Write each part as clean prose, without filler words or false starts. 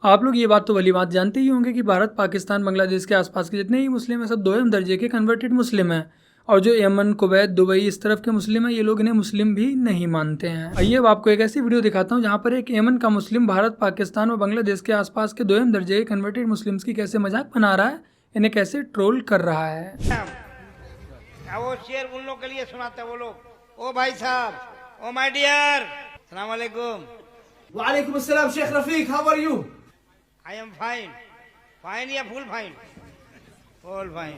आप लोग ये बात तो भली बात जानते ही होंगे कि भारत, पाकिस्तान, बांग्लादेश के आसपास के जितने ही मुस्लिम हैं सब दोयम दर्जे के कन्वर्टेड मुस्लिम हैं। और जो यमन, कुवैत, दुबई इस तरफ के मुस्लिम हैं, ये लोग इन्हें मुस्लिम भी नहीं मानते हैं। आइए अब आपको एक ऐसी वीडियो दिखाता हूँ जहाँ पर एक यमन का मुस्लिम भारत, पाकिस्तान और बांग्लादेश के आसपास के दोयम दर्जे के कन्वर्टेड मुस्लिम्स की कैसे मजाक बना रहा है, इन्हें कैसे ट्रोल कर रहा है। वो शेर उन लोग के लिए सुनाते हैं वो लोग। ओ भाई साहब, ओ माय डियर, सलाम वालेकुम। वालेकुम अस्सलाम Sheikh Rafiq, how are you? I am fine. Fine या फुल फाइन? Full fine.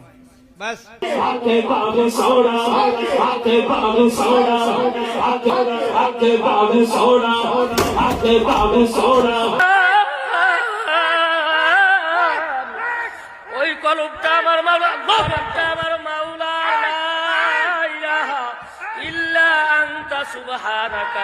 बस ওই কলবটা আমার মাওলা, কলবটা আমার মাওলা, লা ইলাহা ইল্লা আনতা সুবহানাকা।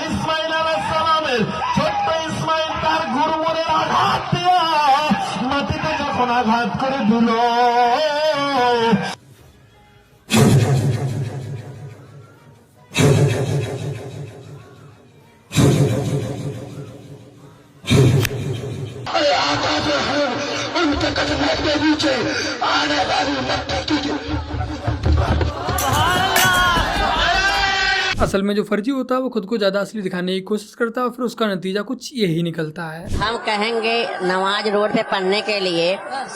ইসমাইল আলাইহিস সালামের ছোট্ট ইসমাইল তার গুরুমনের আঘাত দিয়া মাটিতে যখন আঘাত করে দিল, असल में जो फर्जी होता है वो खुद को ज्यादा असली दिखाने की कोशिश करता है और फिर उसका नतीजा कुछ यही निकलता है। हम कहेंगे नमाज रोड पे पढ़ने के लिए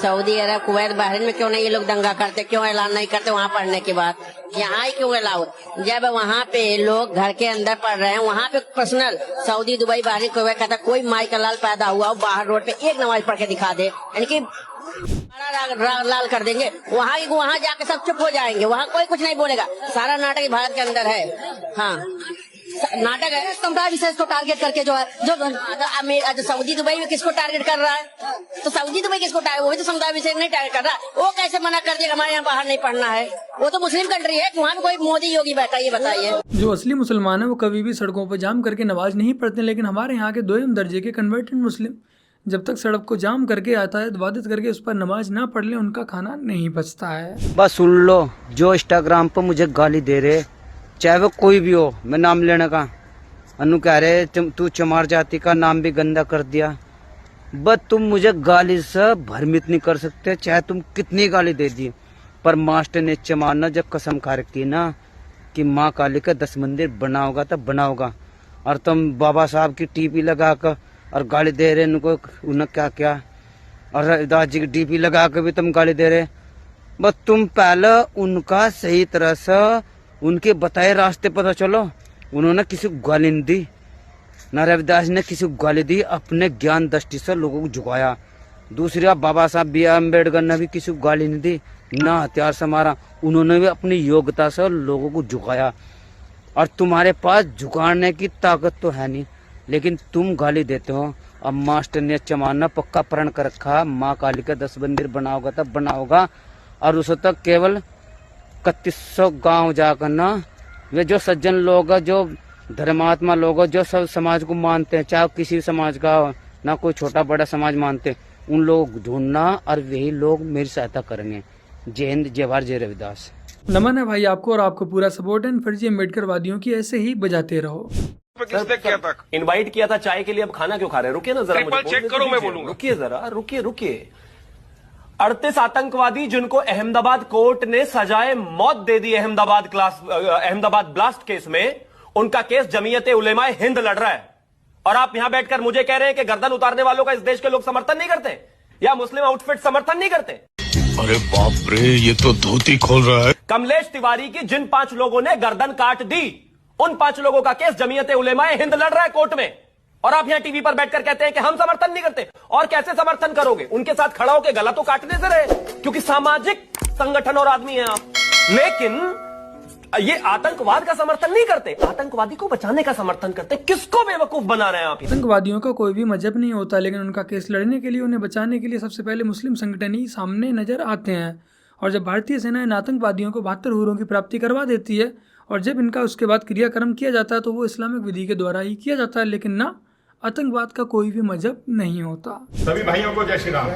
सऊदी अरब, कुवैत, बहरीन में क्यों नहीं ये लोग दंगा करते, क्यों ऐलान नहीं करते वहाँ पढ़ने के बाद? यहाँ ही क्यों अलाउ? जब वहाँ पे लोग घर के अंदर पढ़ रहे हैं, वहाँ पे personal Saudi, Dubai, Bahrain, Kuwait कहता कोई माई का लाल पैदा हुआ हो बाहर रोड पे एक नमाज पढ़ के दिखा दे, यानी कि लाल कर देंगे। वहाँ जाके सब चुप हो जाएंगे, वहाँ कोई कुछ नहीं बोलेगा। सारा नाटक भारत के अंदर है। हाँ, नाटक है। समुदाय विशेष को टारगेट करके जो है जो सऊदी दुबई में किसको टारगेट कर रहा है? तो सऊदी दुबई किसको टारगेट? वही तो समुदाय विशेष नहीं टारगेट कर रहा। वो कैसे मना कर दिया हमारे यहाँ बाहर नहीं पढ़ना है? वो तो मुस्लिम कंट्री है, वहाँ पे कोई मोदी योगी बैठा, ये बताइए। जो असली मुसलमान है वो कभी भी सड़कों पर जाम करके नमाज नहीं पढ़ते, लेकिन हमारे यहाँ के दोयम दर्जे के कन्वर्टेड मुस्लिम जब तक सड़क को जाम करके आता है, इबादत करके उस पर नमाज ना पढ़ ले, उनका खाना नहीं बचता है। बस सुन लो, जो इंस्टाग्राम पर मुझे गाली दे रहे, चाहे वो कोई भी हो, मैं नाम लेने का, अनु कह रहे तू चमार जाति का नाम भी गंदा कर दिया, बस तुम मुझे गाली से भ्रमित नहीं कर सकते, चाहे तुम कितनी गाली दे दी। पर मास्टर ने चमार जब कसम खा रखी ना कि माँ काली का 10 मंदिर बनाओगा तब बनाओगा, और तुम बाबा साहब की टीपी लगा कर और गाली दे रहे उनको, उन्हें क्या क्या, और रविदास जी की डीपी लगा कर भी तुम गाली दे रहे। बस तुम पहले उनका सही तरह से उनके बताए रास्ते पता चलो। उन्होंने किसी को गाली नहीं दी, न रविदास ने किसी को गाली दी, अपने ज्ञान दृष्टि से लोगों को झुकाया। दूसरी बात, बाबा साहब बी आर अम्बेडकर ने भी किसी को गाली नहीं दी, ना हथियार से मारा, उन्होंने भी अपनी योग्यता से लोगों को झुकाया। और तुम्हारे पास झुकाने की ताकत तो है नहीं, लेकिन तुम गाली देते हो। अब मास्टर ने चमाना पक्का प्रण कर रखा, माँ काली का 10 मंदिर बनाओगा तब बनाओगा, और उस तक केवल 3100 गांव जाकर ना वे जो सज्जन लोग, जो धर्मात्मा लोग, जो सब समाज को मानते हैं, चाहे किसी समाज का हो, ना कोई छोटा बड़ा समाज मानते, उन लोग ढूंढना, और वही लोग मेरी सहायता करेंगे। जय हिंद, जय भारत, जय रविदास। नमन है भाई आपको, और आपको पूरा सपोर्ट है। फर्जी अम्बेडकर वादियों की ऐसे ही बजाते रहो। किसने किया था? इनवाइट किया था चाय के लिए, अब खाना क्यों खा रहे हैं? रुकिए ना जरा, मुझे चेक करो, मैं बोलूंगा। रुकिए जरा, रुकिए। 38 आतंकवादी जिनको अहमदाबाद कोर्ट ने सजाए मौत दे दी अहमदाबाद ब्लास्ट केस में, उनका केस जमीयते उलेमाए हिंद लड़ रहा है, और आप यहां बैठकर मुझे कह रहे हैं कि गर्दन उतारने वालों का इस देश के लोग समर्थन नहीं करते, या मुस्लिम आउटफिट समर्थन नहीं करते। अरे बाप रे, ये तो धोती खोल रहा है। कमलेश तिवारी की जिन 5 लोगों ने गर्दन काट दी, उन 5 लोगों का केस जमीयते उलेमाए हिंद लड़ रहा है कोर्ट में, और आप यहां टीवी पर बैठकर कहते हैं कि हम समर्थन नहीं करते। और कैसे समर्थन करोगे? उनके साथ खड़ा होकर गला तो काटने से रहे, क्योंकि सामाजिक संगठन और आदमी हैं आप। लेकिन ये आतंकवाद का समर्थन नहीं करते, आतंकवादी को बचाने का समर्थन करते। किसको बेवकूफ बना रहे हैं आप? आतंकवादियों का कोई भी मजहब नहीं होता, लेकिन उनका केस लड़ने के लिए, उन्हें बचाने के लिए सबसे पहले मुस्लिम संगठन ही सामने नजर आते हैं। और जब भारतीय सेना इन आतंकवादियों को 72 हूरों की प्राप्ति करवा देती है और जब इनका उसके बाद क्रियाक्रम किया जाता है तो वो इस्लामिक विधि के द्वारा ही किया जाता है, लेकिन ना आतंकवाद का कोई भी मजहब नहीं होता। सभी भाइयों को जय श्री राम।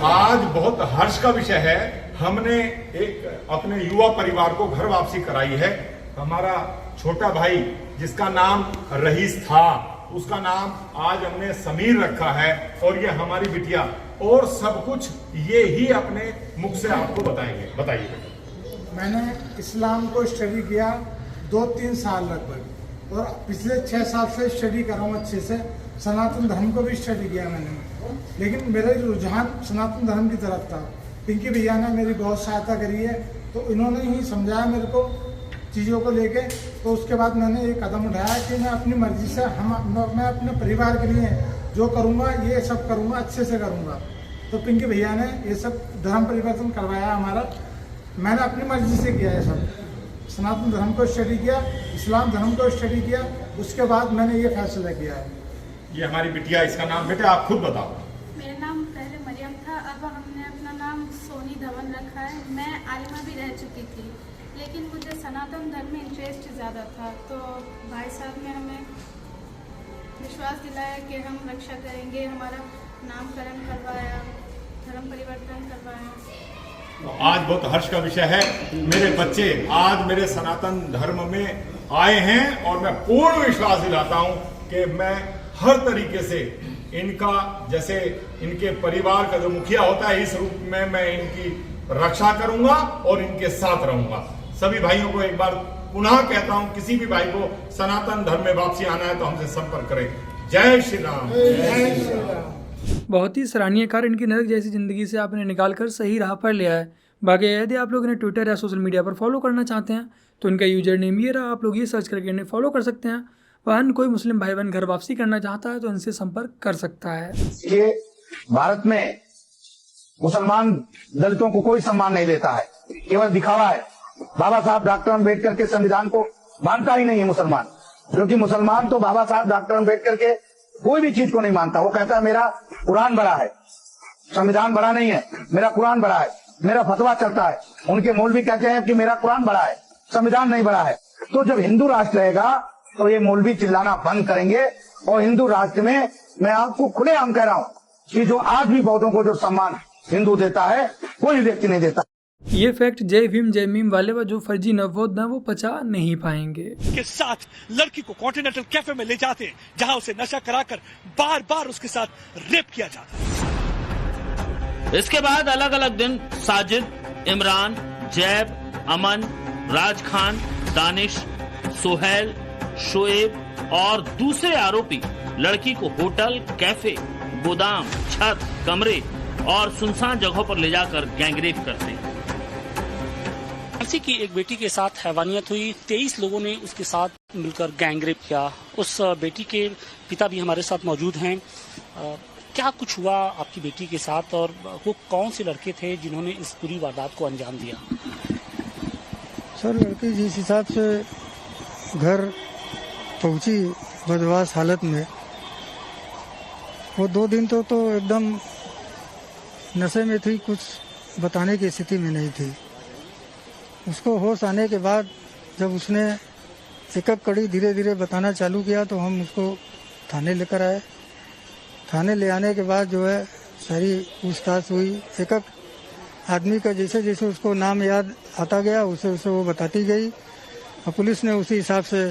आज बहुत हर्ष का विषय है, हमने एक अपने युवा परिवार को घर वापसी कराई है। हमारा छोटा भाई जिसका नाम रईस था, उसका नाम आज हमने समीर रखा है और ये हमारी बिटिया, और सब कुछ ये ही अपने मुख से आपको बताएंगे। बताइए। मैंने इस्लाम को स्टडी किया 2-3 साल लगभग, और पिछले 6 साल से स्टडी कर रहा हूँ अच्छे से। सनातन धर्म को भी स्टडी किया मैंने, लेकिन मेरा रुझान सनातन धर्म की तरफ था। पिंकी भैया ने मेरी बहुत सहायता करी है, तो इन्होंने ही समझाया मेरे को चीज़ों को लेके। तो उसके बाद मैंने ये कदम उठाया कि मैं अपनी मर्जी से मैं अपने परिवार के लिए जो करूँगा ये सब करूँगा, अच्छे से करूँगा। तो पिंकी भैया ने ये सब धर्म परिवर्तन करवाया हमारा। मैंने अपनी मर्जी से किया है सब, सनातन धर्म को स्टडी किया, इस्लाम धर्म को स्टडी किया, उसके बाद मैंने ये फैसला किया है। ये हमारी बिटिया, इसका नाम बेटा आप खुद बताओ। मेरा नाम पहले मरियम था, अब हमने अपना नाम सोनी धवन रखा है। मैं आलिमा भी रह चुकी थी, लेकिन मुझे सनातन धर्म में इंटरेस्ट ज़्यादा था, तो भाई साहब ने हमें विश्वास दिलाया कि हम रक्षा करेंगे। हमारा नामकरण करवाया, धर्म परिवर्तन करवाया। तो आज बहुत हर्ष का विषय है, मेरे बच्चे आज मेरे सनातन धर्म में आए हैं और मैं पूर्ण विश्वास दिलाता हूं कि मैं हर तरीके से इनका, जैसे इनके परिवार का जो मुखिया होता है, इस रूप में मैं इनकी रक्षा करूंगा और इनके साथ रहूंगा। सभी भाइयों को एक बार पुनः कहता हूं, किसी भी भाई को सनातन धर्म में वापसी आना है तो हमसे संपर्क करें। जय श्री राम। जय श्री राम। बहुत ही सराहनीय कार्य इनकी नरक जैसी जिंदगी से आपने निकाल कर सही राह पर लिया है। बाकी यदि आप लोग इन्हें ट्विटर या सोशल मीडिया पर फॉलो करना चाहते हैं तो इनका यूजर नेम ये रहा, आप लोग ये सर्च करके इन्हें फॉलो कर सकते हैं। वह कोई मुस्लिम भाई बहन घर वापसी करना चाहता है तो इनसे संपर्क कर सकता है। ये भारत में मुसलमान दलितों को कोई सम्मान नहीं देता है, केवल दिखावा है। बाबा साहब डॉक्टर अम्बेडकर के संविधान को मानता ही नहीं है मुसलमान, क्योंकि मुसलमान तो बाबा साहब डॉक्टर अम्बेडकर के कोई भी चीज को नहीं मानता। वो कहता है मेरा कुरान बड़ा है, संविधान बड़ा नहीं है, मेरा कुरान बड़ा है, मेरा फतवा चलता है। उनके मौलवी कहते हैं कि मेरा कुरान बड़ा है, संविधान नहीं बड़ा है। तो जब हिंदू राष्ट्र रहेगा तो ये मौलवी चिल्लाना बंद करेंगे, और हिंदू राष्ट्र में मैं आपको खुलेआम कह रहा हूँ कि जो आज भी बौद्धों को जो सम्मान हिंदू देता है कोई व्यक्ति नहीं देता। ये फैक्ट जय भीम जय मीम वाले व जो फर्जी नवोद वो पचा नहीं पाएंगे। के साथ लड़की को कॉन्टिनेंटल कैफे में ले जाते हैं, जहां उसे नशा कराकर बार बार उसके साथ रेप किया जाता है। इसके बाद अलग अलग दिन साजिद, इमरान, जैब, अमन, राज खान, दानिश, सोहेल, शोएब और दूसरे आरोपी लड़की को होटल, कैफे, गोदाम, छत, कमरे और सुनसान जगहों पर ले जाकर गैंगरेप करते हैं। किसी की एक बेटी के साथ हैवानियत हुई, 23 लोगों ने उसके साथ मिलकर गैंगरेप किया। उस बेटी के पिता भी हमारे साथ मौजूद हैं। क्या कुछ हुआ आपकी बेटी के साथ, और वो कौन से लड़के थे जिन्होंने इस पूरी वारदात को अंजाम दिया? सर, लड़की जिस हिसाब से घर पहुंची बदमाश हालत में, वो 2 दिन तो एकदम नशे में थी, कुछ बताने की स्थिति में नहीं थी। उसको होश आने के बाद जब उसने एक कड़ी धीरे धीरे बताना चालू किया तो हम उसको थाने लेकर आए। थाने ले आने के बाद जो है सारी पूछताछ हुई। एक आदमी का जैसे जैसे उसको नाम याद आता गया उसे उसे वो बताती गई, और पुलिस ने उसी हिसाब से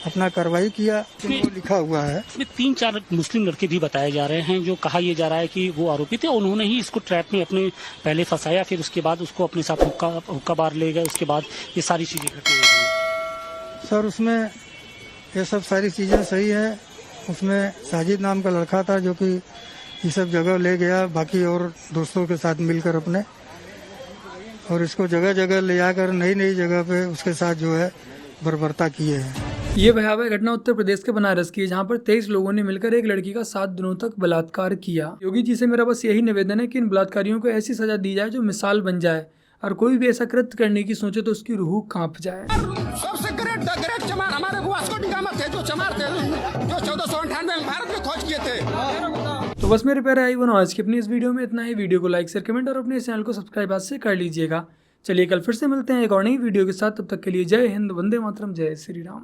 अपना कार्रवाई किया। वो लिखा हुआ है। इसमें 3-4 मुस्लिम लड़के भी बताए जा रहे हैं, जो कहा यह जा रहा है कि वो आरोपी थे। उन्होंने ही इसको ट्रैप में अपने पहले फंसाया, फिर उसके बाद उसको अपने साथ हुक्का बार ले गए, उसके बाद ये सारी चीजें घटना हुई। सर, उसमें ये सब सारी चीजें सही है। उसमें साजिद नाम का लड़का था जो कि ये सब जगह ले गया, बाकी और दोस्तों के साथ मिलकर अपने, और इसको जगह जगह ले जाकर नई नई जगह पे उसके साथ जो है बर्बरता किए हैं। ये भयावह घटना उत्तर प्रदेश के बनारस की है, जहां पर 23 लोगों ने मिलकर एक लड़की का 7 दिनों तक बलात्कार किया। योगी जी से मेरा बस यही निवेदन है कि इन बलात्कारियों को ऐसी सजा दी जाए जो मिसाल बन जाए, और कोई भी ऐसा कृत्य करने की सोचे तो उसकी रूह कांप जाए। सबसे ग्रेट चमार हमारे वास्को डी गामा थे, जो चमार थे, जो 1498 में भारत में खोज किए थे। तो बस मेरे प्यारे आई बनो आज की अपनी इस वीडियो में इतना ही। वीडियो को लाइक शेयर कमेंट और अपने चैनल को सब्सक्राइब आज से कर लीजिएगा। चलिए कल फिर से मिलते हैं एक और नई वीडियो के साथ, तब तक के लिए जय हिंद, वंदे मातरम, जय श्री राम।